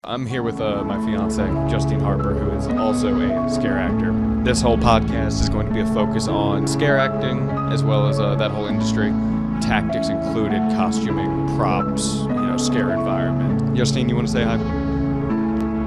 I'm here with my fiance, Justine Harper, who is also a scare actor. This whole podcast is going to be a focus on scare acting, as well as that whole industry. Tactics included, costuming, props, scare environment. Justine, you want to say hi?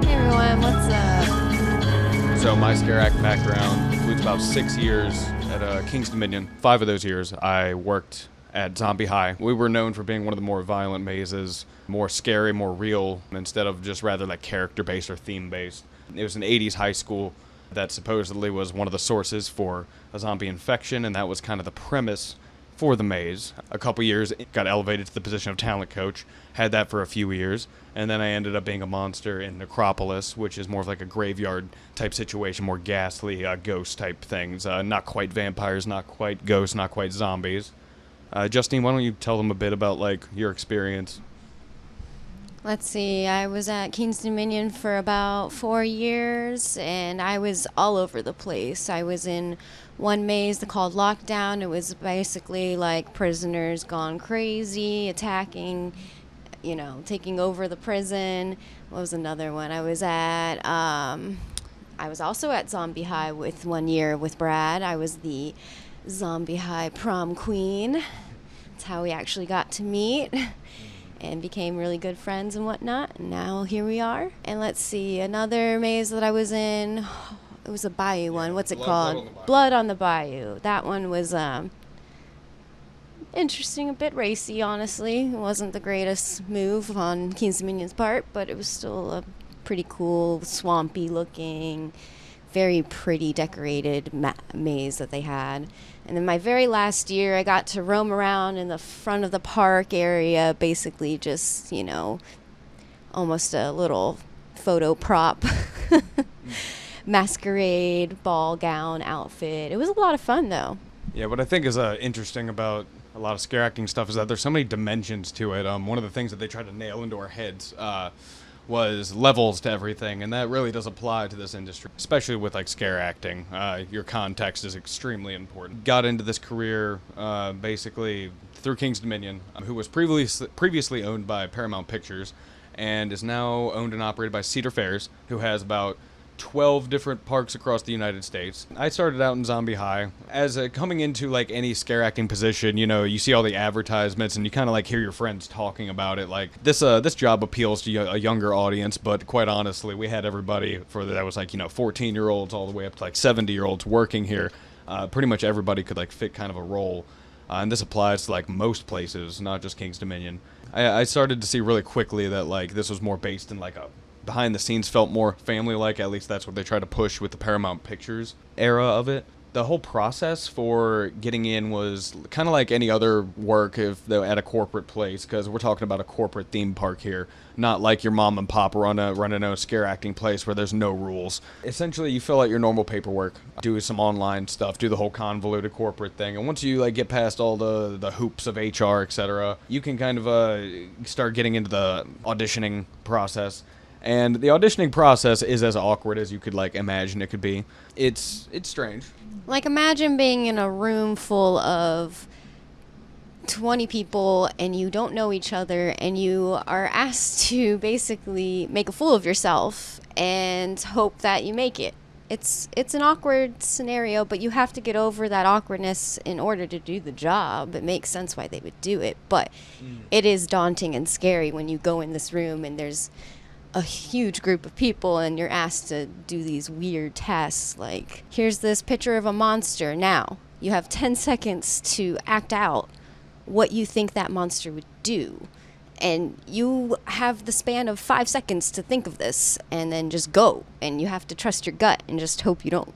Hey everyone, what's up? So my scare act background includes about 6 years at King's Dominion. 5 of those years I worked at Zombie High. We were known for being one of the more violent mazes, more scary, more real, instead of just rather like character-based or theme-based. It was an 80s high school that supposedly was one of the sources for a zombie infection, and that was kind of the premise for the maze. A couple years, got elevated to the position of talent coach, had that for a few years, and then I ended up being a monster in Necropolis, which is more of like a graveyard type situation, more ghastly ghost type things. Not quite vampires, not quite ghosts, not quite zombies. Justine, why don't you tell them a bit about like your experience? Let's see, I was at King's Dominion for about 4 years, and I was all over the place. I was in one maze called Lockdown. It was basically like prisoners gone crazy, attacking, taking over the prison. What was another one? I was also at Zombie High with 1 year with Brad. I was the Zombie High prom queen. That's how we actually got to meet and became really good friends and whatnot. And now here we are. And let's see, another maze that I was in, it was a Bayou one. What's it called? Blood on the Bayou. That one was interesting, a bit racy, honestly. It wasn't the greatest move on King's Dominion's part, but it was still a pretty cool, swampy looking, very pretty decorated maze that they had. And then my very last year, I got to roam around in the front of the park area, basically just, almost a little photo prop masquerade, ball gown outfit. It was a lot of fun, though. Yeah, what I think is interesting about a lot of scare acting stuff is that there's so many dimensions to it. One of the things that they try to nail into our heads was levels to everything, and that really does apply to this industry, especially with like scare acting. Your context is extremely important. Got into this career basically through King's Dominion, who was previously owned by Paramount Pictures and is now owned and operated by Cedar Fairs, who has about 12 different parks across the United States. I started out in Zombie High. As coming into like any scare acting position, you see all the advertisements and you kind of like hear your friends talking about it. Like this job appeals to a younger audience, but quite honestly, we had everybody that was like 14-year-olds all the way up to like 70-year-olds working here. Pretty much everybody could like fit kind of a role, and this applies to like most places, not just King's Dominion. I started to see really quickly that like this was more based in like a behind the scenes, felt more family-like. At least that's what they try to push with the Paramount Pictures era of it. The whole process for getting in was kind of like any other work if they're at a corporate place, because we're talking about a corporate theme park here, not like your mom and pop running a scare acting place where there's no rules. Essentially, you fill out your normal paperwork, do some online stuff, do the whole convoluted corporate thing, and once you like get past all the hoops of HR, etc., you can kind of start getting into the auditioning process. And the auditioning process is as awkward as you could like imagine it could be. It's strange. Like, imagine being in a room full of 20 people and you don't know each other and you are asked to basically make a fool of yourself and hope that you make it. It's an awkward scenario, but you have to get over that awkwardness in order to do the job. It makes sense why they would do it, but it is daunting and scary when you go in this room and there's a huge group of people and you're asked to do these weird tests, like, here's this picture of a monster. Now, you have 10 seconds to act out what you think that monster would do. And you have the span of 5 seconds to think of this and then just go. And you have to trust your gut and just hope you don't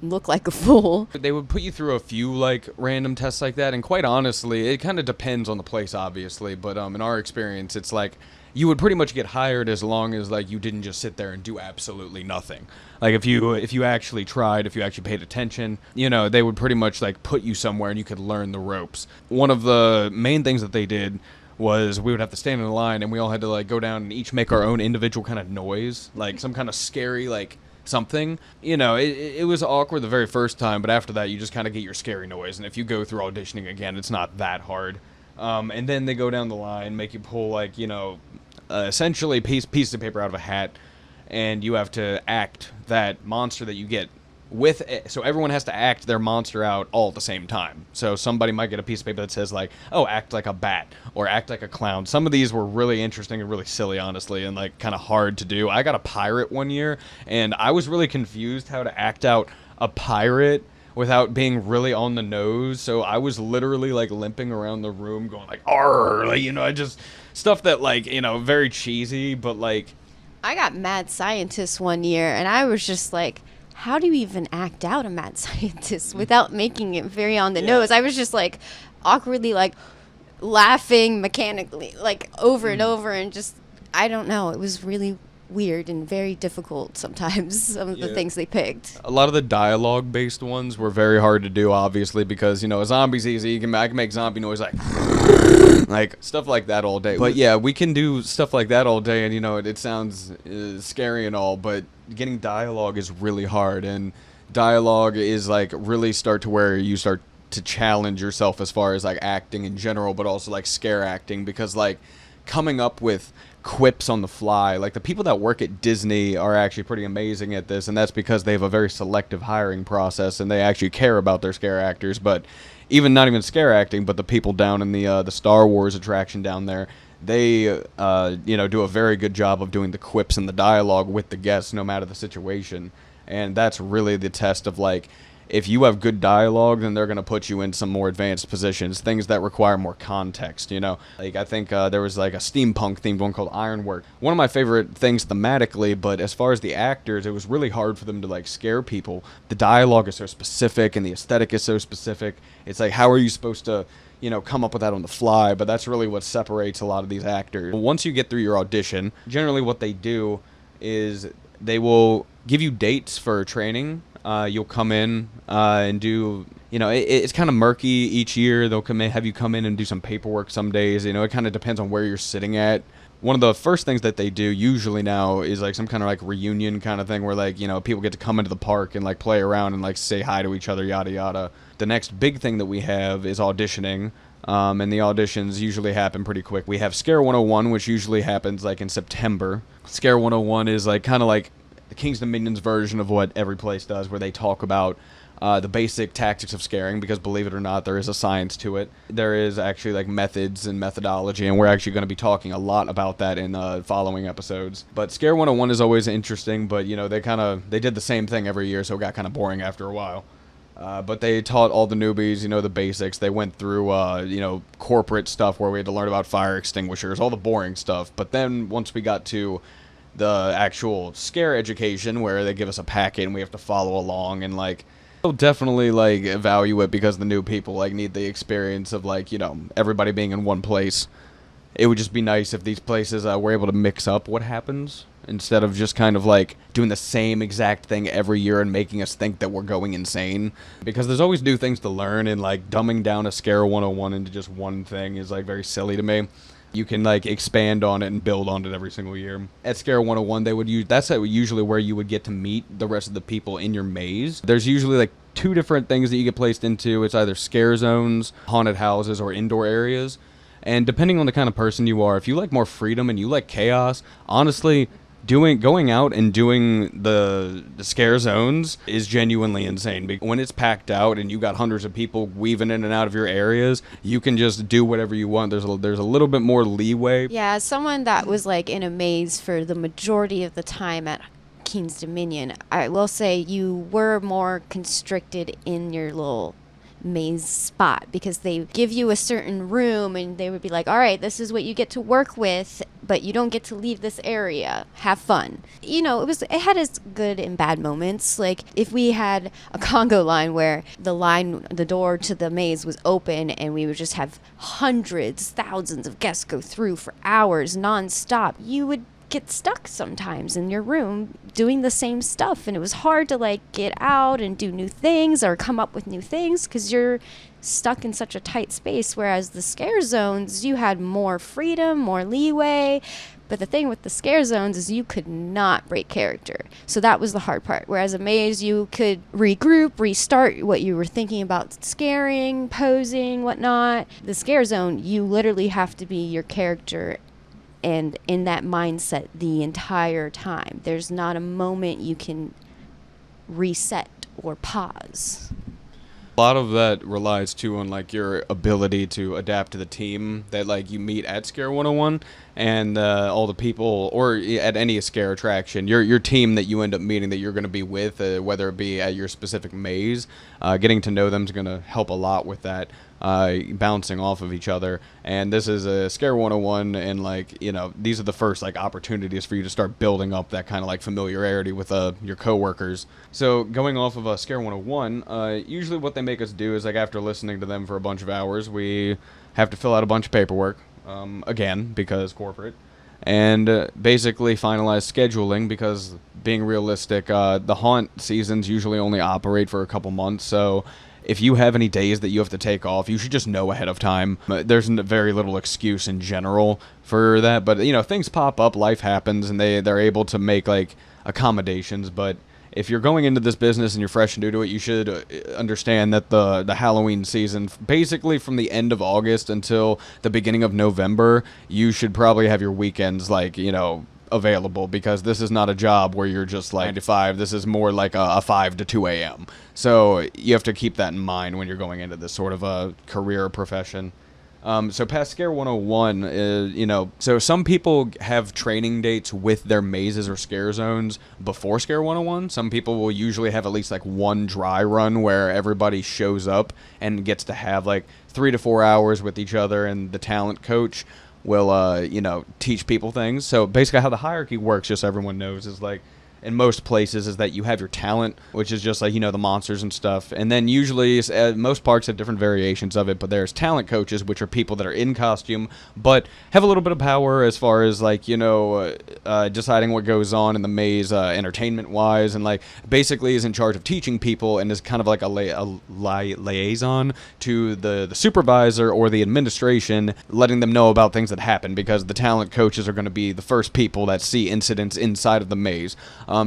look like a fool. They would put you through a few like random tests like that, and quite honestly, it kind of depends on the place, obviously, but in our experience, it's like you would pretty much get hired as long as like you didn't just sit there and do absolutely nothing. Like if you actually tried, if you actually paid attention, they would pretty much like put you somewhere and you could learn the ropes. One of the main things that they did was we would have to stand in a line and we all had to like go down and each make our own individual kind of noise, like some kind of scary like something. It was awkward the very first time, but after that you just kind of get your scary noise, and if you go through auditioning again, it's not that hard. And then they go down the line, make you pull like essentially pieces of paper out of a hat, and you have to act that monster that you get with it. So everyone has to act their monster out all at the same time. So somebody might get a piece of paper that says like, oh, act like a bat or act like a clown. Some of these were really interesting and really silly, honestly, and like kind of hard to do. I got a pirate one year, and I was really confused how to act out a pirate without being really on the nose. So I was literally like limping around the room going like, arr, like, I just stuff that like, very cheesy, but like, I got mad scientist one year, and I was just like, how do you even act out a mad scientist without making it very on the nose? I was just like awkwardly like laughing mechanically, like over and over, and just, I don't know. It was really weird and very difficult sometimes, some of the things they picked. A lot of the dialogue based ones were very hard to do, obviously, because a zombie's easy. I can make zombie noise like stuff like that all day. But yeah, we can do stuff like that all day, and it sounds scary and all, but getting dialogue is really hard, and dialogue is like really start to where you start to challenge yourself as far as like acting in general, but also like scare acting, because like coming up with quips on the fly, like the people that work at Disney are actually pretty amazing at this, and that's because they have a very selective hiring process, and they actually care about their scare actors. But not even scare acting, but the people down in the Star Wars attraction down there, they do a very good job of doing the quips and the dialogue with the guests, no matter the situation. And that's really the test of like, if you have good dialogue, then they're going to put you in some more advanced positions, things that require more context, Like, I think there was, like, a steampunk-themed one called Ironwork. One of my favorite things thematically, but as far as the actors, it was really hard for them to, like, scare people. The dialogue is so specific, and the aesthetic is so specific. It's like, how are you supposed to, come up with that on the fly? But that's really what separates a lot of these actors. Once you get through your audition, generally what they do is they will give you dates for training. You'll come in and do, it's kind of murky each year. They'll have you come in and do some paperwork some days. It kind of depends on where you're sitting at. One of the first things that they do usually now is like some kind of like reunion kind of thing where like, people get to come into the park and like play around and like say hi to each other, yada yada. The next big thing that we have is auditioning. And the auditions usually happen pretty quick. We have Scare 101, which usually happens like in September. Scare 101 is like kind of like the King's Dominion's version of what every place does, where they talk about the basic tactics of scaring, because believe it or not, there is a science to it. There is actually like methods and methodology, and we're actually going to be talking a lot about that in following episodes. But Scare 101 is always interesting, but they did the same thing every year, so it got kind of boring after a while. But they taught all the newbies, the basics. They went through, corporate stuff where we had to learn about fire extinguishers, all the boring stuff. But then once we got to the actual scare education, where they give us a packet and we have to follow along, and like, they'll definitely like value it, because the new people like need the experience of like, everybody being in one place. It would just be nice if these places were able to mix up what happens, instead of just kind of like doing the same exact thing every year and making us think that we're going insane. Because there's always new things to learn, and like dumbing down a Scare 101 into just one thing is like very silly to me. You can like expand on it and build on it every single year. At Scare 101, they would use, that's usually where you would get to meet the rest of the people in your maze. There's usually like two different things that you get placed into. It's either scare zones, haunted houses, or indoor areas. And depending on the kind of person you are, if you like more freedom and you like chaos, honestly, going out and doing the scare zones is genuinely insane. When it's packed out and you got hundreds of people weaving in and out of your areas, you can just do whatever you want. There's a little bit more leeway. Yeah, as someone that was like in a maze for the majority of the time at King's Dominion, I will say you were more constricted in your little maze spot, because they give you a certain room and they would be like, all right, this is what you get to work with, but you don't get to leave this area. Have fun. It had its good and bad moments. Like if we had a Congo line where the door to the maze was open, and we would just have hundreds, thousands of guests go through for hours nonstop, you would get stuck sometimes in your room doing the same stuff, and it was hard to like get out and do new things or come up with new things because you're stuck in such a tight space. Whereas the scare zones, you had more freedom, more leeway. But the thing with the scare zones is you could not break character. So that was the hard part. Whereas a maze, you could regroup, restart what you were thinking about scaring, posing, whatnot. The scare zone, you literally have to be your character and in that mindset the entire time. There's not a moment you can reset or pause. A lot of that relies too on like your ability to adapt to the team that like you meet at Scare 101 and all the people, or at any scare attraction, your team that you end up meeting that you're going to be with, whether it be at your specific maze. Getting to know them is going to help a lot with that, bouncing off of each other. And this is a Scare 101, and like, you know, these are the first like opportunities for you to start building up that kind of like familiarity with your coworkers. So going off of Scare 101, usually what they make us do is like after listening to them for a bunch of hours, we have to fill out a bunch of paperwork, again, because corporate, and basically finalize scheduling, because being realistic, the haunt seasons usually only operate for a couple months, so if you have any days that you have to take off, you should just know ahead of time. There's very little excuse in general for that, but you know, things pop up, life happens, and they're able to make like accommodations. But if you're going into this business and you're fresh and new to it, you should understand that the Halloween season, basically from the end of August until the beginning of November, you should probably have your weekends like, you know, available, because this is not a job where you're just like 9 to 5. This is more like a 5 to 2 a.m. So you have to keep that in mind when you're going into this sort of a career profession. So past Scare 101 is, you know, so some people have training dates with their mazes or scare zones before Scare 101. Some people will usually have at least like one dry run where everybody shows up and gets to have like 3 to 4 hours with each other, and the talent coach will, you know, teach people things. So basically how the hierarchy works, just so everyone knows, is like in most places is that you have your talent, which is just like, you know, the monsters and stuff. And then usually most parks have different variations of it, but there's talent coaches, which are people that are in costume but have a little bit of power as far as like, you know, deciding what goes on in the maze, entertainment wise, and like basically is in charge of teaching people and is kind of like a liaison to the supervisor or the administration, letting them know about things that happen, because the talent coaches are going to be the first people that see incidents inside of the maze.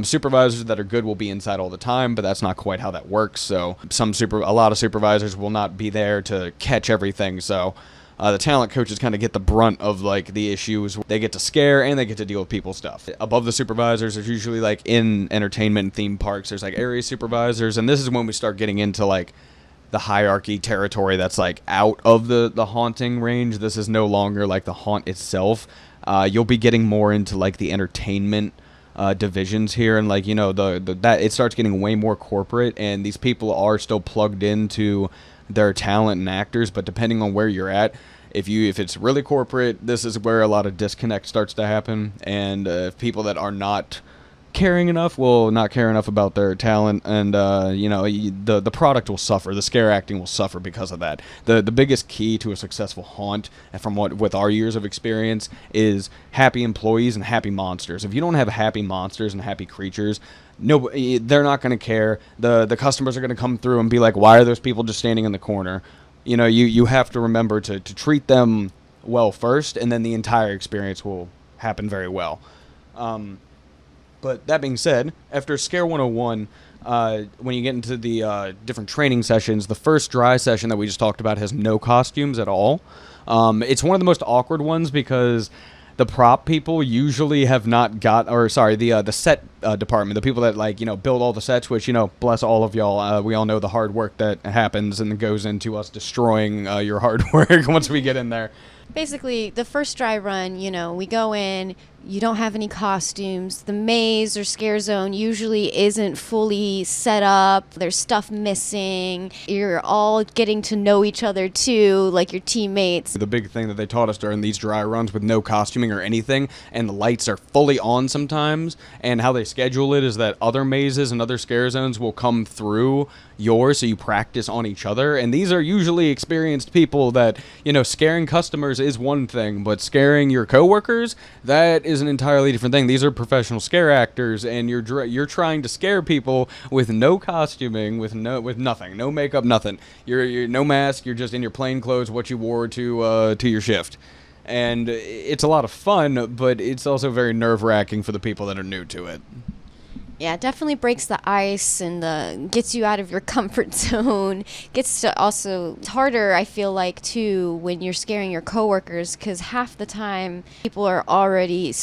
Supervisors that are good will be inside all the time, but that's not quite how that works. So a lot of supervisors will not be there to catch everything. So the talent coaches kind of get the brunt of like the issues. They get to scare and they get to deal with people's stuff. Above the supervisors, there's usually like in entertainment and theme parks, there's like area supervisors, and this is when we start getting into like the hierarchy territory that's like out of the haunting range. This is no longer like the haunt itself. You'll be getting more into like the entertainment divisions here, and like, you know, that it starts getting way more corporate, and these people are still plugged into their talent and actors, but depending on where you're at, if it's really corporate, this is where a lot of disconnect starts to happen, and people that are not caring enough will not care enough about their talent, and you know, the product will suffer. The scare acting will suffer because of that. The biggest key to a successful haunt, from with our years of experience, is happy employees and happy monsters. If you don't have happy monsters and happy creatures, no, they're not going to care. The customers are going to come through and be like, why are those people just standing in the corner? You know, you have to remember to treat them well first, and then the entire experience will happen very well. But that being said, after Scare 101, when you get into the different training sessions, the first dry session that we just talked about has no costumes at all. It's one of the most awkward ones because the prop people usually have not got, or sorry, the set department, the people that like, you know, build all the sets, which, you know, bless all of y'all. We all know the hard work that happens and goes into us destroying your hard work once we get in there. Basically, the first dry run, you know, we go in, you don't have any costumes. The maze or scare zone usually isn't fully set up. There's stuff missing. You're all getting to know each other too, like your teammates. The big thing that they taught us during these dry runs with no costuming or anything, and the lights are fully on sometimes, and how they schedule it is that other mazes and other scare zones will come through yours, so you practice on each other. And these are usually experienced people that, you know, scaring customers is one thing, but scaring your coworkers, that is an entirely different thing. These are professional scare actors, and you're trying to scare people with no costuming, with nothing, no makeup, nothing. You're no mask. You're just in your plain clothes, what you wore to your shift. And it's a lot of fun, but it's also very nerve-wracking for the people that are new to it. Yeah, it definitely breaks the ice and gets you out of your comfort zone. Gets to also, it's harder, I feel like, too, when you're scaring your coworkers, because half the time people are already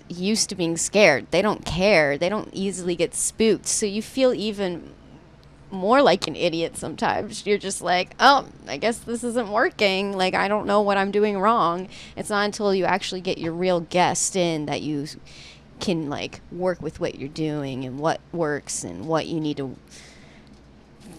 used to being scared. They don't care. They don't easily get spooked. So you feel even more like an idiot sometimes. You're just like, oh, I guess this isn't working. Like, I don't know what I'm doing wrong. It's not until you actually get your real guest in that you can like work with what you're doing and what works and what you need to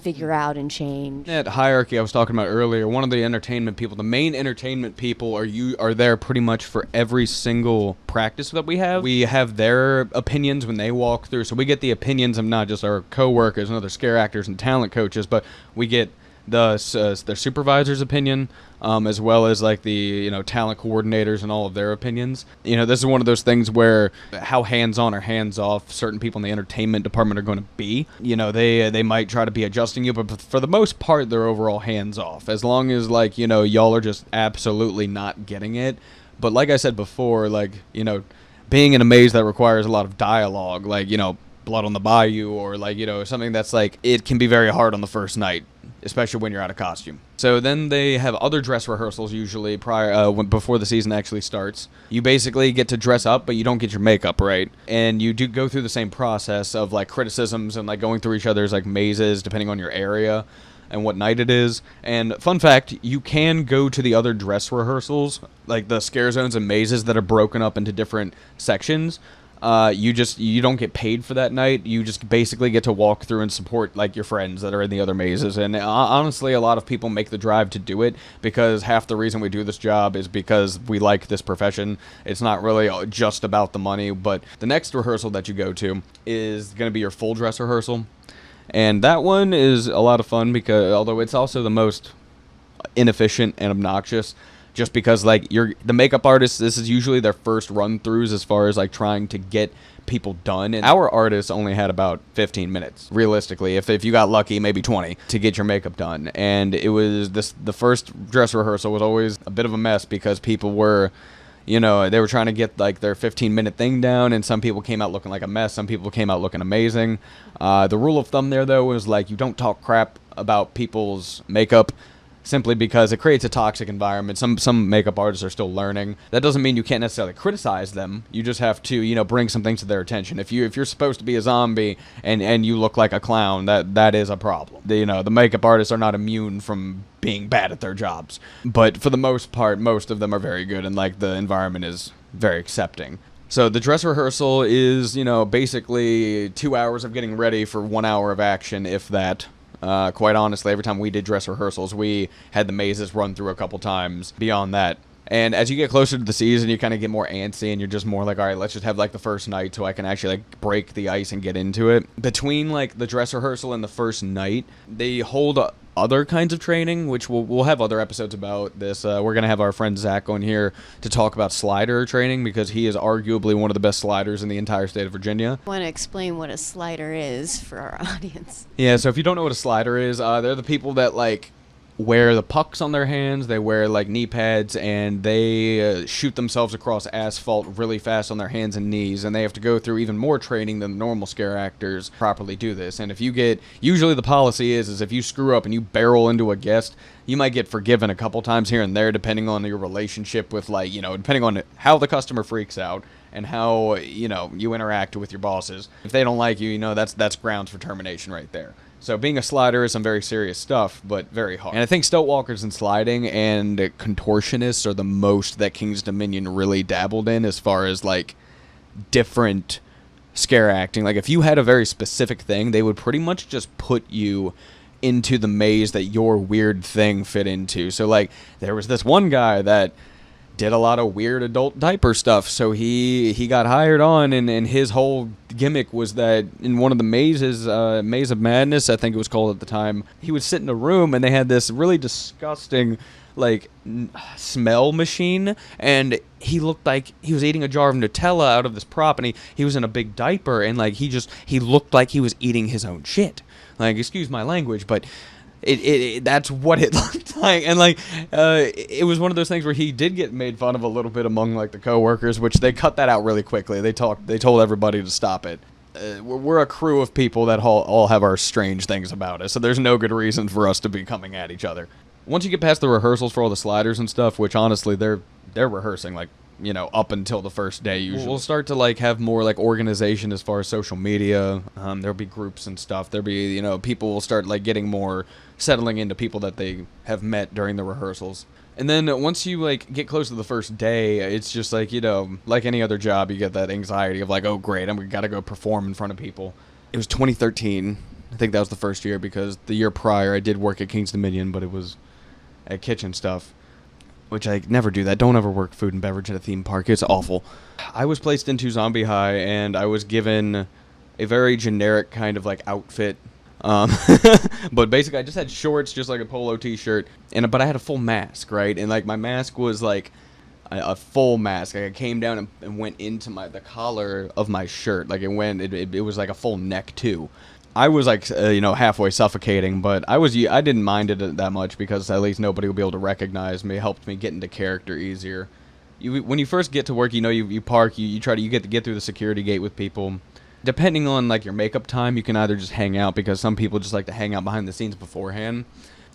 figure out and change. That hierarchy I was talking about earlier, one of the entertainment people, the main entertainment people are there pretty much for every single practice that we have. We have their opinions when they walk through, so we get the opinions of not just our coworkers and other scare actors and talent coaches, but we get their supervisor's opinion, as well as like the talent coordinators and all of their opinions. This is one of those things where how hands-on or hands-off certain people in the entertainment department are going to be. They might try to be adjusting you, but for the most part, they're overall hands-off. As long as y'all are just absolutely not getting it. But like I said before, being in a maze that requires a lot of dialogue, Blood on the Bayou, or something that's it can be very hard on the first night, especially when you're out of costume. So then they have other dress rehearsals usually before the season actually starts. You basically get to dress up, but you don't get your makeup right, and you do go through the same process of criticisms and going through each other's mazes depending on your area and what night it is. And fun fact, you can go to the other dress rehearsals, like the scare zones and mazes that are broken up into different sections. You don't get paid for that night. You just basically get to walk through and support your friends that are in the other mazes. And honestly, a lot of people make the drive to do it because half the reason we do this job is because we like this profession. It's not really just about the money. But the next rehearsal that you go to is going to be your full dress rehearsal. And that one is a lot of fun because although it's also the most inefficient and obnoxious, just because the makeup artists, this is usually their first run throughs as far as trying to get people done, and our artists only had about 15 minutes realistically, if you got lucky, maybe 20, to get your makeup done. And it was the first dress rehearsal was always a bit of a mess because people were they were trying to get their 15-minute thing down, and some people came out looking like a mess, some people came out looking amazing. The rule of thumb there though was you don't talk crap about people's makeup, simply because it creates a toxic environment. Some makeup artists are still learning. That doesn't mean you can't necessarily criticize them. You just have to, bring some things to their attention. If you're supposed to be a zombie and you look like a clown, that is a problem. The makeup artists are not immune from being bad at their jobs. But for the most part, most of them are very good, and the environment is very accepting. So the dress rehearsal is, basically 2 hours of getting ready for 1 hour of action, if that. Quite honestly, every time we did dress rehearsals, we had the mazes run through a couple times beyond that. And as you get closer to the season, you kind of get more antsy, and you're just more all right, let's just have the first night so I can actually break the ice and get into it. Between the dress rehearsal and the first night, they hold other kinds of training, which we'll have other episodes about this. We're going to have our friend Zach on here to talk about slider training because he is arguably one of the best sliders in the entire state of Virginia. I want to explain what a slider is for our audience. Yeah, so if you don't know what a slider is, they're the people that wear the pucks on their hands, they wear knee pads, and they shoot themselves across asphalt really fast on their hands and knees, and they have to go through even more training than the normal scare actors properly do this. And if you usually the policy is if you screw up and you barrel into a guest, you might get forgiven a couple times here and there depending on your relationship with depending on how the customer freaks out and how you interact with your bosses. If they don't like you, that's grounds for termination right there. So being a slider is some very serious stuff, but very hard. And I think stoat walkers and sliding and contortionists are the most that King's Dominion really dabbled in as far as different scare acting. If you had a very specific thing, they would pretty much just put you into the maze that your weird thing fit into. So there was this one guy that did a lot of weird adult diaper stuff, so he got hired on, and his whole gimmick was that in one of the mazes, Maze of Madness, I think it was called at the time, he would sit in a room and they had this really disgusting smell machine, and he looked like he was eating a jar of Nutella out of this prop, and he was in a big diaper, and he looked like he was eating his own shit. Excuse my language, but that's what it looked like. And it was one of those things where he did get made fun of a little bit among the coworkers, which they cut that out really quickly. They told everybody to stop it. we're a crew of people that all have our strange things about us, so there's no good reason for us to be coming at each other. Once you get past the rehearsals for all the sliders and stuff, which honestly they're rehearsing like, up until the first day usually. We'll start to like have more like organization as far as social media. There'll be groups and stuff. There'll be, people will start like getting more settling into people that they have met during the rehearsals. And then once you like get close to the first day, it's just like, like any other job, you get that anxiety of like, oh great, I'm gotta go perform in front of people. It was 2013. I think that was the first year, because the year prior I did work at King's Dominion, but it was at kitchen stuff, which I never do that. Don't ever work food and beverage at a theme park. It's awful. I was placed into Zombie High, and I was given a very generic kind of like outfit. But basically I just had shorts, just like a polo t-shirt, but I had a full mask, right? And like my mask was like a full mask. Like I came down and went into the collar of my shirt. Like it was like a full neck too. I was like, halfway suffocating, but I didn't mind it that much, because at least nobody would be able to recognize me. It helped me get into character easier. When you first get to work, you park, you get to get through the security gate with people. Depending on like your makeup time, you can either just hang out, because some people just like to hang out behind the scenes beforehand,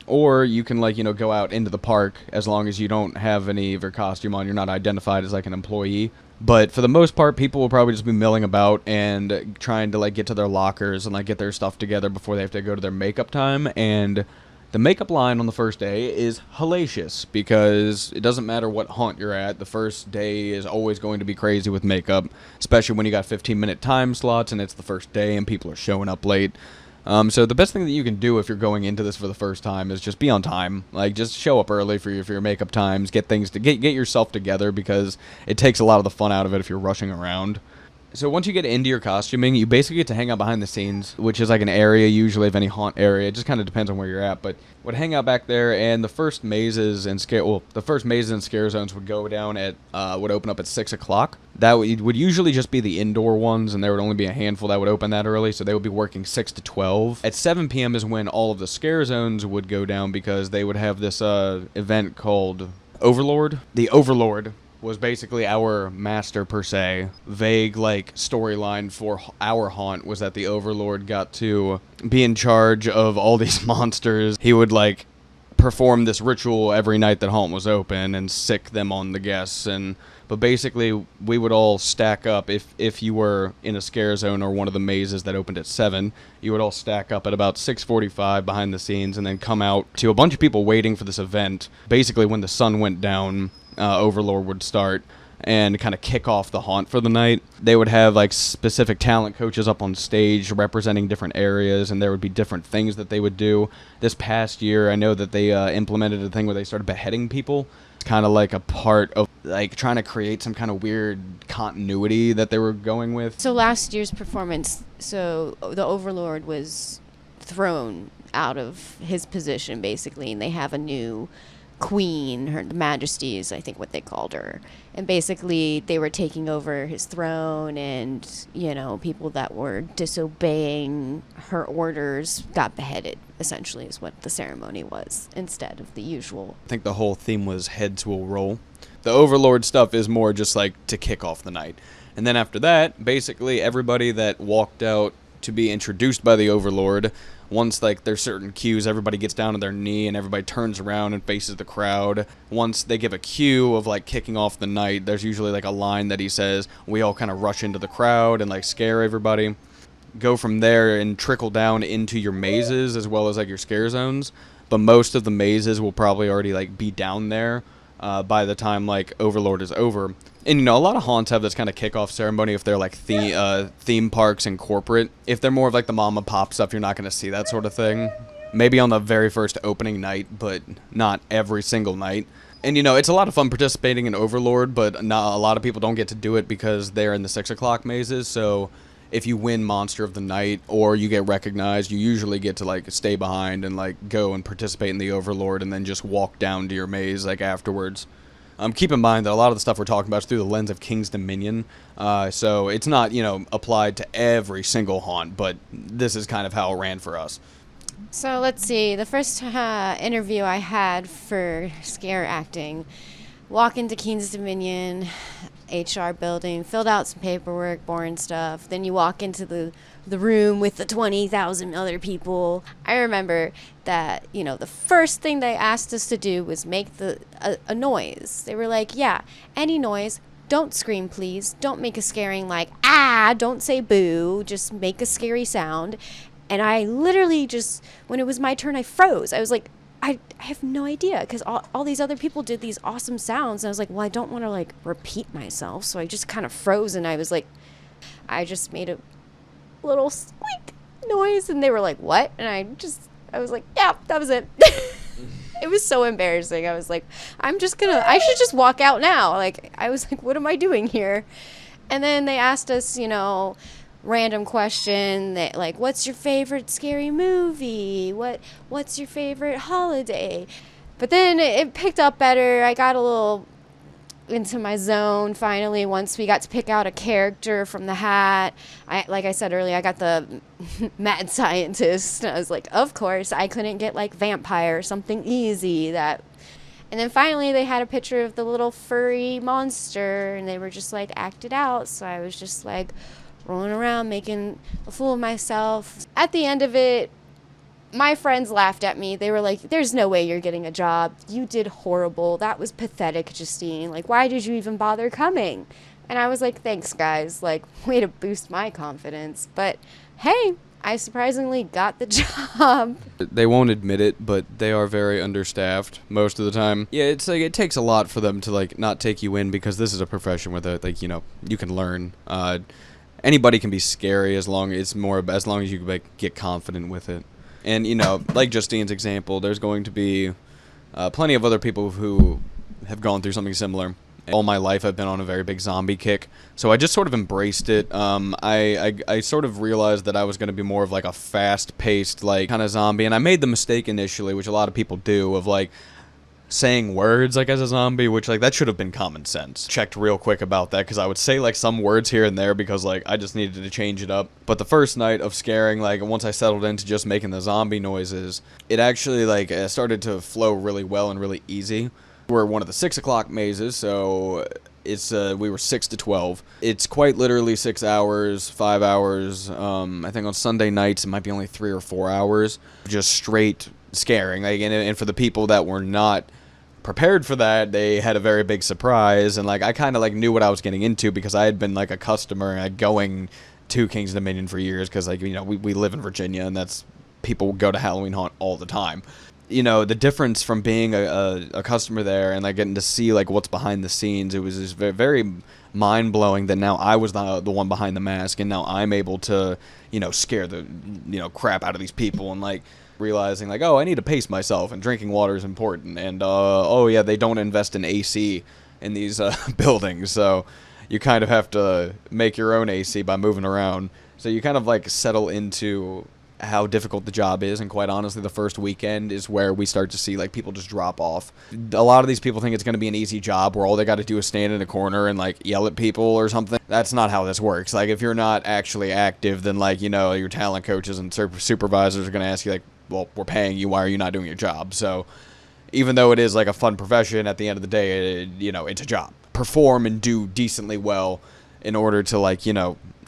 or you can like, go out into the park as long as you don't have any of your costume on, you're not identified as like an employee. But for the most part, people will probably just be milling about and trying to like get to their lockers and like get their stuff together before they have to go to their makeup time. And the makeup line on the first day is hellacious, because it doesn't matter what haunt you're at, the first day is always going to be crazy with makeup, especially when you got 15-minute time slots and it's the first day and people are showing up late. So the best thing that you can do if you're going into this for the first time is just be on time. Like, just show up early for your makeup times, get yourself together, because it takes a lot of the fun out of it if you're rushing around. So once you get into your costuming, you basically get to hang out behind the scenes, which is like an area usually of any haunt area. It just kind of depends on where you're at, but would hang out back there. And the first mazes and scare zones would go down would open up at 6 o'clock. That would usually just be the indoor ones, and there would only be a handful that would open that early, so they would be working 6 to 12. At 7 p.m. is when all of the scare zones would go down, because they would have this event called Overlord. The Overlord was basically our master, per se. Vague, like, storyline for our haunt was that the Overlord got to be in charge of all these monsters. He would, like, perform this ritual every night that haunt was open and sick them on the guests. But basically, we would all stack up. If you were in a scare zone or one of the mazes that opened at 7, you would all stack up at about 6:45 behind the scenes, and then come out to a bunch of people waiting for this event. Basically, when the sun went down, Overlord would start and kind of kick off the haunt for the night. They would have like specific talent coaches up on stage representing different areas, and there would be different things that they would do. This past year, I know that they implemented a thing where they started beheading people. It's kind of like a part of like trying to create some kind of weird continuity that they were going with. So last year's performance, so the Overlord was thrown out of his position, basically, and they have a new queen, her Majesty is I think what they called her, and basically they were taking over his throne, and people that were disobeying her orders got beheaded, essentially, is what the ceremony was, instead of the usual. I think the whole theme was heads will roll. The Overlord stuff is more just like to kick off the night, and then after that, basically everybody that walked out to be introduced by the Overlord, once like there's certain cues, everybody gets down on their knee and everybody turns around and faces the crowd. Once they give a cue of like kicking off the night, there's usually like a line that he says. We all kind of rush into the crowd and like scare everybody. Go from there and trickle down into your mazes as well as like your scare zones. But most of the mazes will probably already like be down there by the time like Overlord is over. And a lot of haunts have this kind of kickoff ceremony if they're like theme parks and corporate. If they're more of like the mom and pop stuff, you're not going to see that sort of thing. Maybe on the very first opening night, but not every single night. And it's a lot of fun participating in Overlord, but not a lot of people don't get to do it because they're in the 6 o'clock mazes. So if you win Monster of the Night or you get recognized, you usually get to like stay behind and like go and participate in the Overlord and then just walk down to your maze like afterwards. Keep in mind that a lot of the stuff we're talking about is through the lens of King's Dominion, so it's not, applied to every single haunt, but this is kind of how it ran for us. So let's see, the first interview I had for scare acting, walk into King's Dominion, HR building, filled out some paperwork, boring stuff. Then you walk into the room with the 20,000 other people. I remember that, the first thing they asked us to do was make a noise. They were like, yeah, any noise. Don't scream, please. Don't make a scaring like, ah, don't say boo. Just make a scary sound. And I literally just, when it was my turn, I froze. I was like, I have no idea, because all these other people did these awesome sounds. And I was like, well, I don't want to like repeat myself. So I just kind of froze, and I was like, I just made a little squeak noise, and they were like, what? And I was like, yeah, that was it. It was so embarrassing. I was like, I should just walk out now. Like, I was like, what am I doing here? And then they asked us, random question that, like, what's your favorite scary movie? What's your favorite holiday? But then it picked up better. I got a little into my zone finally once we got to pick out a character from the hat. Like I said earlier, I got the mad scientist. I was like, of course, I couldn't get like vampire, something easy that. And then finally they had a picture of the little furry monster, and they were just like, act it out. So I was just like rolling around making a fool of myself. At the end of it, my friends laughed at me. They were like, there's no way you're getting a job. You did horrible. That was pathetic, Justine. Like, why did you even bother coming? And I was like, thanks, guys. Like, way to boost my confidence. But hey, I surprisingly got the job. They won't admit it, but they are very understaffed most of the time. Yeah, it's like it takes a lot for them to like not take you in, because this is a profession where you can learn. Anybody can be scary as long as you like get confident with it. And, like Justine's example, there's going to be plenty of other people who have gone through something similar. All my life I've been on a very big zombie kick, so I just sort of embraced it. I sort of realized that I was going to be more of like a fast-paced like kind of zombie, and I made the mistake initially, which a lot of people do, of like saying words like as a zombie, which like that should have been common sense. Checked real quick about that, because I would say like some words here and there because like I just needed to change it up. But the first night of scaring, like once I settled into just making the zombie noises, it actually like started to flow really well and really easy. We're one of the 6 o'clock mazes, so it's we were 6 to 12. It's quite literally 6 hours, 5 hours. I think on Sunday nights it might be only 3 or 4 hours, just straight scaring. Like, and for the people that were not prepared for that, they had a very big surprise. And like I kind of like knew what I was getting into, because I had been like a customer going to King's Dominion for years, because like we live in Virginia, and that's people go to Halloween Haunt all the time. The difference from being a customer there and like getting to see like what's behind the scenes, it was just very, very mind-blowing that now I was the one behind the mask, and now I'm able to scare the crap out of these people, and like realizing like, oh, I need to pace myself, and drinking water is important, and oh yeah, they don't invest in AC in these buildings, so you kind of have to make your own AC by moving around. So you kind of like settle into how difficult the job is, and quite honestly the first weekend is where we start to see like people just drop off. A lot of these people think it's going to be an easy job where all they got to do is stand in a corner and like yell at people or something. That's not how this works. Like if you're not actually active, then like your talent coaches and supervisors are going to ask you like, well, we're paying you, why are you not doing your job? So even though it is like a fun profession, at the end of the day, it's a job. Perform and do decently well in order to like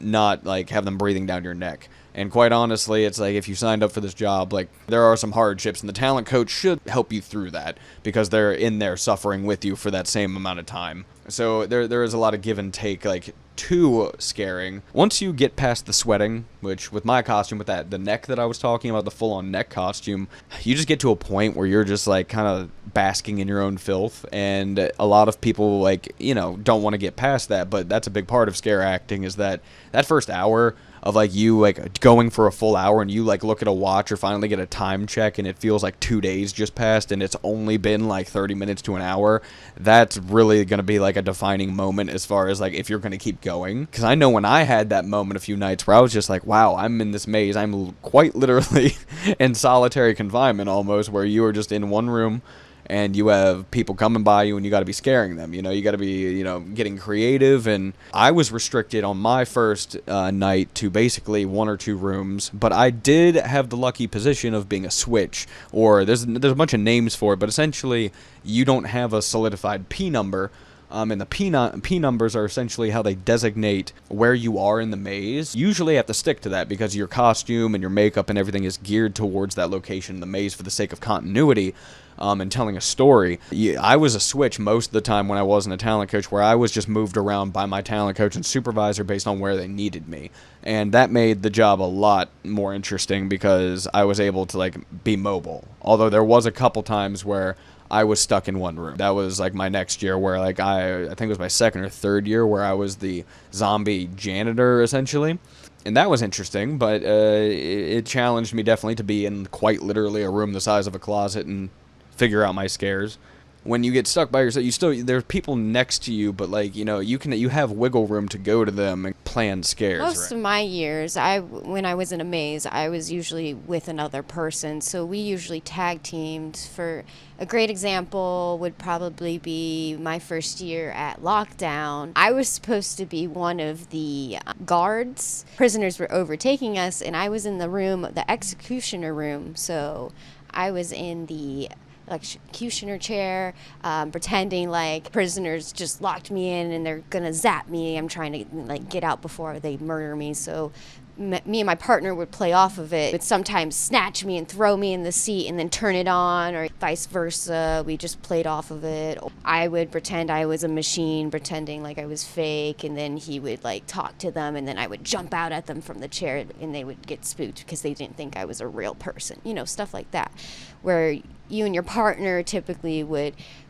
not like have them breathing down your neck. And quite honestly, it's like if you signed up for this job, like there are some hardships, and the talent coach should help you through that, because they're in there suffering with you for that same amount of time. So there is a lot of give and take like to scaring. Once you get past the sweating, which with my costume, with the neck that I was talking about, the full-on neck costume, you just get to a point where you're just like kind of basking in your own filth, and a lot of people like don't want to get past that. But that's a big part of scare acting, is that first hour of like you like going for a full hour, and you like look at a watch or finally get a time check, and it feels like 2 days just passed and it's only been like 30 minutes to an hour. That's really going to be like a defining moment as far as like if you're going to keep going. Because I know when I had that moment a few nights where I was just like, wow, I'm in this maze, I'm quite literally in solitary confinement almost, where you are just in one room and you have people coming by you, and you got to be scaring them. You got to be, getting creative. And I was restricted on my first night to basically 1 or 2 rooms, but I did have the lucky position of being a switch, or there's a bunch of names for it, but essentially you don't have a solidified P number And the P numbers are essentially how they designate where you are in the maze. You usually have to stick to that because your costume and your makeup and everything is geared towards that location in the maze for the sake of continuity. And telling a story. I was a switch most of the time when I wasn't a talent coach, where I was just moved around by my talent coach and supervisor based on where they needed me. And that made the job a lot more interesting because I was able to, like, be mobile. Although there was a couple times where I was stuck in one room. That was, like, my next year where, like, I think it was my second or third year where I was the zombie janitor, essentially. And that was interesting, but it challenged me definitely to be in quite literally a room the size of a closet and figure out my scares. When you get stuck by yourself, there's people next to you, but, like, you know, you have wiggle room to go to them and plan scares. Most of my years, when I was in a maze, I was usually with another person, so we usually tag teamed. For a great example would probably be my first year at lockdown. I was supposed to be one of the guards. Prisoners were overtaking us, and I was in the executioner room, so I was in the executioner chair, pretending like prisoners just locked me in and they're gonna zap me. I'm trying to, like, get out before they murder me. So me and my partner would play off of it. Would sometimes snatch me and throw me in the seat and then turn it on, or vice versa. We just played off of it. I would pretend I was a machine, pretending like I was fake, and then he would, like, talk to them, and then I would jump out at them from the chair and they would get spooked because they didn't think I was a real person. You know, stuff like that, where you and your partner typically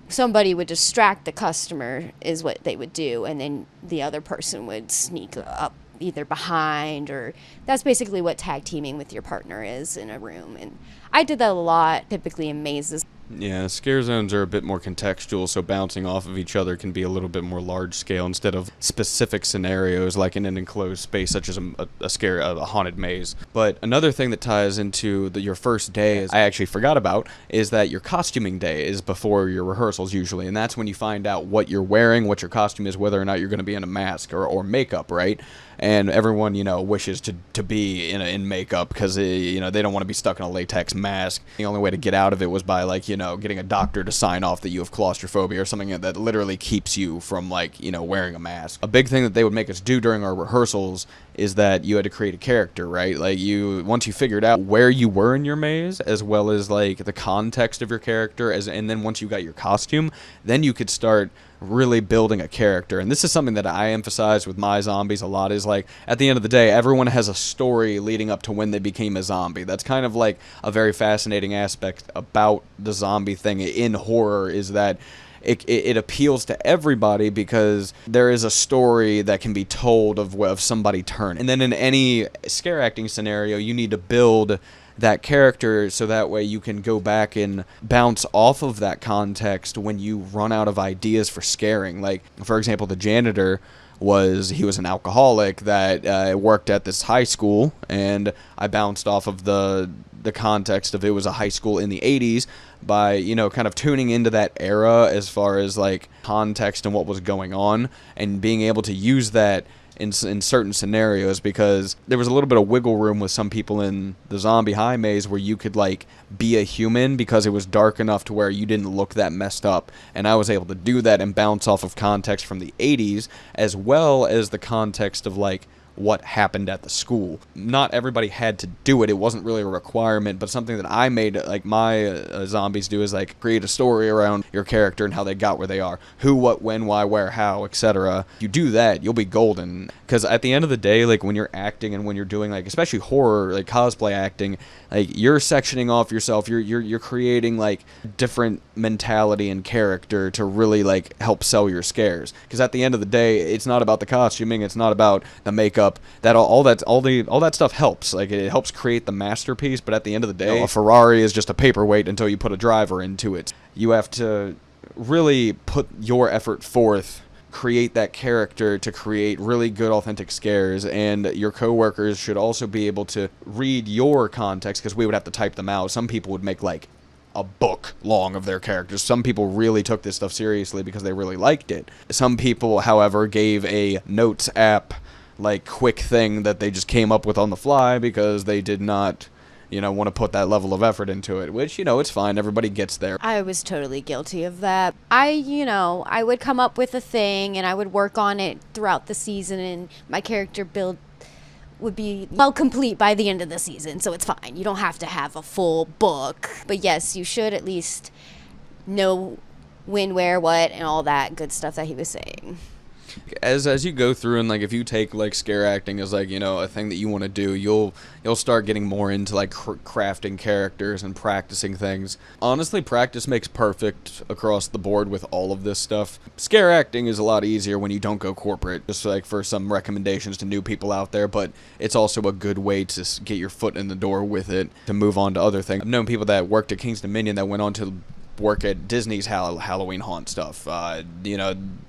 somebody would distract the customer is what they would do, and then the other person would sneak up either behind, or that's basically what tag teaming with your partner is in a room. And I did that a lot, typically in mazes. Yeah, scare zones are a bit more contextual, so bouncing off of each other can be a little bit more large scale instead of specific scenarios like in an enclosed space such as a haunted maze. But another thing that ties into your first day, I actually forgot about, is that your costuming day is before your rehearsals usually, and that's when you find out what you're wearing, what your costume is, whether or not you're going to be in a mask or makeup, right? And everyone, you know, wishes to be in makeup because, you know, they don't want to be stuck in a latex mask. The only way to get out of it was by, like, you know, getting a doctor to sign off that you have claustrophobia or something that literally keeps you from, like, you know, wearing a mask. A big thing that they would make us do during our rehearsals is that you had to create a character, right? Like, once you figured out where you were in your maze, as well as, like, the context of your character, and then once you got your costume, then you could start really building a character. And this is something that I emphasize with my zombies a lot, is, like, at the end of the day, everyone has a story leading up to when they became a zombie. That's kind of like a very fascinating aspect about the zombie thing in horror, is that it appeals to everybody because there is a story that can be told of somebody turning. And then in any scare acting scenario, you need to build that character so that way you can go back and bounce off of that context when you run out of ideas for scaring. Like, for example, the janitor he was an alcoholic that worked at this high school, and I bounced off of the context of it was a high school in the 80s by, you know, kind of tuning into that era as far as, like, context and what was going on, and being able to use that in certain scenarios, because there was a little bit of wiggle room with some people in the zombie high maze where you could, like, be a human because it was dark enough to where you didn't look that messed up, and I was able to do that and bounce off of context from the 80s as well as the context of, like, what happened at the school. Not everybody had to do it. It wasn't really a requirement, but something that I made, like, my zombies do is, like, create a story around your character and how they got where they are. Who, what, when, why, where, how, etc. You do that, you'll be golden. Because at the end of the day, like, when you're acting and when you're doing, like, especially horror, like cosplay acting, like, you're sectioning off yourself. You're creating, like, different mentality and character to really, like, help sell your scares. Because at the end of the day, it's not about the costuming, it's not about the makeup. That all that stuff helps. Like, it helps create the masterpiece, but at the end of the day, a Ferrari is just a paperweight until you put a driver into it. You have to really put your effort forth, create that character to create really good authentic scares, and your coworkers should also be able to read your context, because we would have to type them out. Some people would make, like, a book long of their characters. Some people really took this stuff seriously because they really liked it. Some people, however, gave a notes app, like, quick thing that they just came up with on the fly because they did not want to put that level of effort into it, which, it's fine. Everybody gets there. I was totally guilty of that. I would come up with a thing and I would work on it throughout the season, and my character build would be complete by the end of the season, so it's fine. You don't have to have a full book. But yes, you should at least know when, where, what, and all that good stuff that he was saying. As you go through, and if you take scare acting as a thing that you want to do, you'll start getting more into crafting characters and practicing things. Honestly, practice makes perfect across the board with all of this stuff. Scare acting is a lot easier when you don't go corporate, just for some recommendations to new people out there, but it's also a good way to get your foot in the door with it, to move on to other things. I've known people that worked at King's Dominion that went on to work at Disney's Halloween haunt stuff.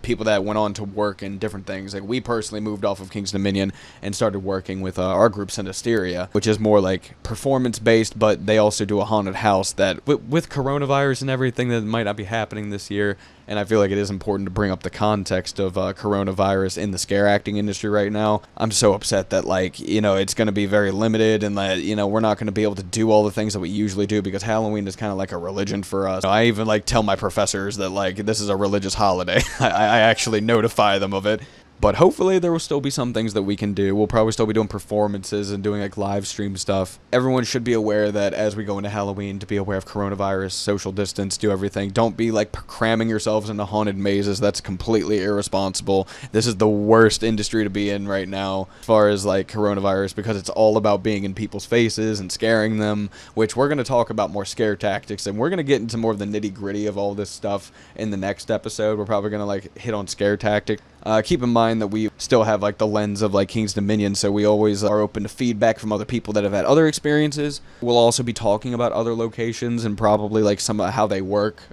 People that went on to work in different things. We personally moved off of King's Dominion and started working with our group Synasteria, which is more performance based, but they also do a haunted house that with coronavirus and everything that might not be happening this year. And I feel like it is important to bring up the context of coronavirus in the scare acting industry right now. I'm so upset that, it's going to be very limited, and that, we're not going to be able to do all the things that we usually do, because Halloween is kind of like a religion for us. I even, tell my professors that, this is a religious holiday. I actually notify them of it. But hopefully there will still be some things that we can do. We'll probably still be doing performances and doing live stream stuff. Everyone should be aware that as we go into Halloween, to be aware of coronavirus, social distance, do everything. Don't be cramming yourselves into haunted mazes. That's completely irresponsible. This is the worst industry to be in right now as far as coronavirus, because it's all about being in people's faces and scaring them, which we're going to talk about more scare tactics, and we're going to get into more of the nitty gritty of all this stuff in the next episode. We're probably going to hit on scare tactics. Keep in mind that we still have the lens of King's Dominion, so we always are open to feedback from other people that have had other experiences. We'll also be talking about other locations and probably some of how they work.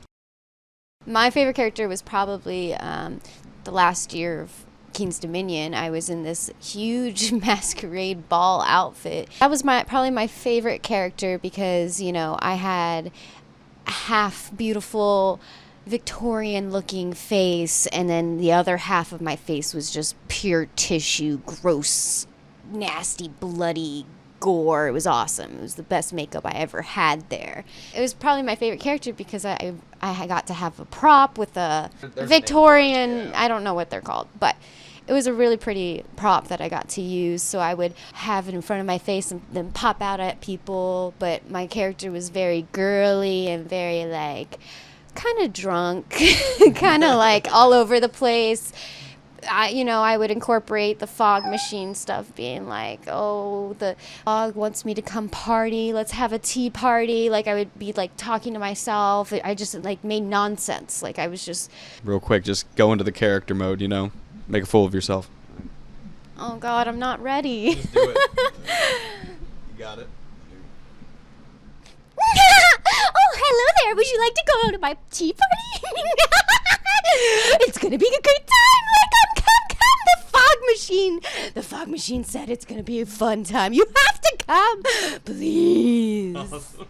My favorite character was probably the last year of King's Dominion. I was in this huge masquerade ball outfit. That was probably my favorite character, because I had a half beautiful Victorian looking face, and then the other half of my face was just pure tissue, gross, nasty, bloody gore. It was awesome. It was the best makeup I ever had there. It was probably my favorite character because I got to have a prop with a Victorian, I don't know what they're called, but it was a really pretty prop that I got to use, so I would have it in front of my face and then pop out at people. But my character was very girly and very kind of drunk, kind of all over the place. I would incorporate the fog machine stuff, being oh, the fog wants me to come party, let's have a tea party. I would be talking to myself. I just made nonsense. I was just real quick, just go into the character mode, make a fool of yourself. Oh God, I'm not ready. Just do it. You got it. Oh, hello there. Would you like to go to my tea party? It's going to be a great time. Come. The fog machine. The fog machine said it's going to be a fun time. You have to come. Please. Awesome.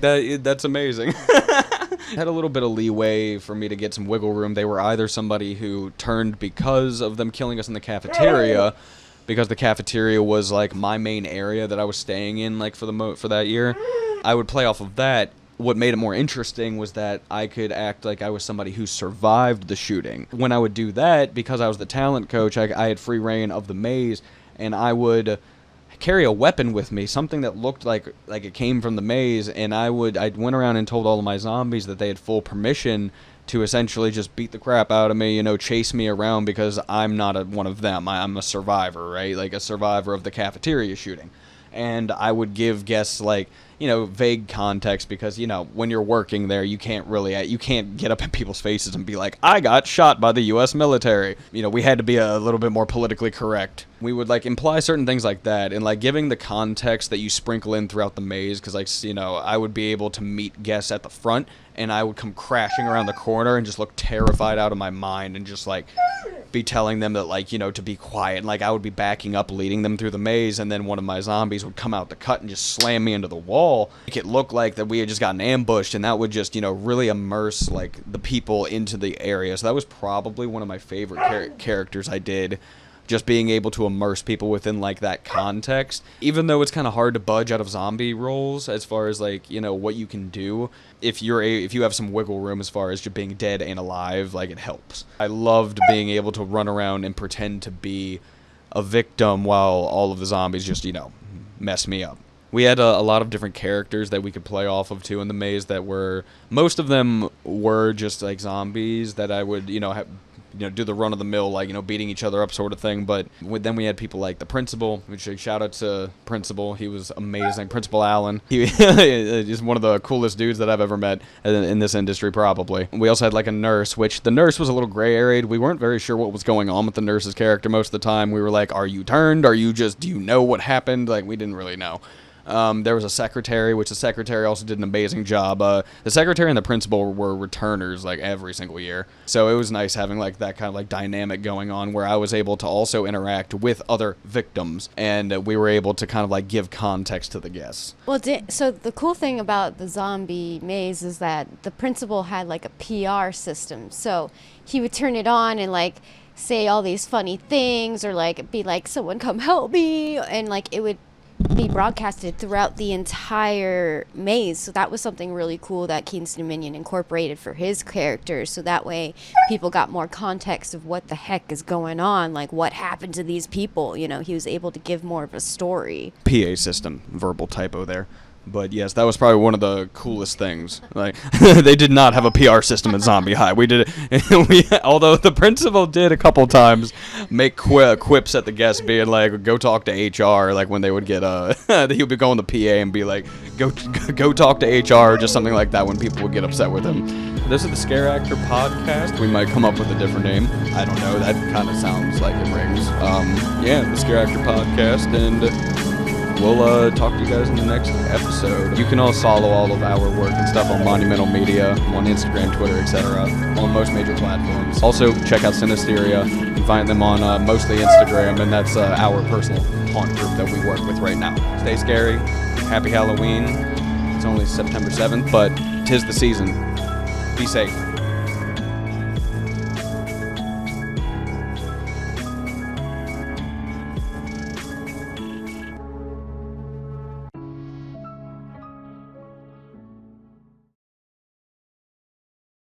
That's amazing. Had a little bit of leeway for me to get some wiggle room. They were either somebody who turned because of them killing us in the cafeteria, because the cafeteria was my main area that I was staying in for that year. I would play off of that. What made it more interesting was that I could act like I was somebody who survived the shooting. When I would do that, because I was the talent coach, I had free reign of the maze, and I would carry a weapon with me, something that looked like it came from the maze, and I went around and told all of my zombies that they had full permission to essentially just beat the crap out of me, chase me around, because I'm not one of them. I'm a survivor, right? A survivor of the cafeteria shooting. And I would give guests vague context, because when you're working there, you can't get up in people's faces and be like, I got shot by the U.S. military. We had to be a little bit more politically correct. We would imply certain things like that, and giving the context that you sprinkle in throughout the maze, because I would be able to meet guests at the front, and I would come crashing around the corner and just look terrified out of my mind, and just be telling them that to be quiet, and I would be backing up, leading them through the maze, and then one of my zombies would come out the cut and just slam me into the wall, make it look like that we had just gotten ambushed, and that would just really immerse the people into the area. So that was probably one of my favorite characters I did, just being able to immerse people within like that context, even though it's kind of hard to budge out of zombie roles as far as like, you know, what you can do. If you have some wiggle room as far as just being dead and alive, like, it helps. I loved being able to run around and pretend to be a victim while all of the zombies just, you know, mess me up. We had a lot of different characters that we could play off of too in the maze that were, most of them were just like zombies that I would, do the run of the mill, like, beating each other up sort of thing. But then we had people like the principal, which, shout out to Principal. He was amazing. Principal Allen. He is one of the coolest dudes that I've ever met in this industry, probably. We also had like a nurse, which the nurse was a little gray area. We weren't very sure what was going on with the nurse's character most of the time. We were like, are you turned? Do you know what happened? Like, we didn't really know. There was a secretary, which the secretary also did an amazing job. The secretary and the principal were returners like every single year. So it was nice having like that kind of like dynamic going on where I was able to also interact with other victims and we were able to kind of like give context to the guests. Well, so the cool thing about the zombie maze is that the principal had like a PR system. So he would turn it on and like say all these funny things or like be like, someone come help me. And like it would be broadcasted throughout the entire maze. So that was something really cool that Kingston Minion incorporated for his characters. So that way people got more context of what the heck is going on, like what happened to these people. He was able to give more of a story. PA system, verbal typo there. But yes, that was probably one of the coolest things. Like, they did not have a PR system in Zombie High. We did it. Although the principal did a couple times make quips at the guests, being like, "Go talk to HR." Like when they would get he would be going to PA and be like, "Go talk to HR," or just something like that when people would get upset with him. This is the Scare Actor Podcast. We might come up with a different name. I don't know. That kind of sounds like it rings. The Scare Actor Podcast, and we'll talk to you guys in the next episode. You can also follow all of our work and stuff on Monumental Media, on Instagram, Twitter, etc., on most major platforms. Also, check out Sinisteria. You can find them on mostly Instagram, and that's our personal haunt group that we work with right now. Stay scary. Happy Halloween. It's only September 7th, but 'tis the season. Be safe.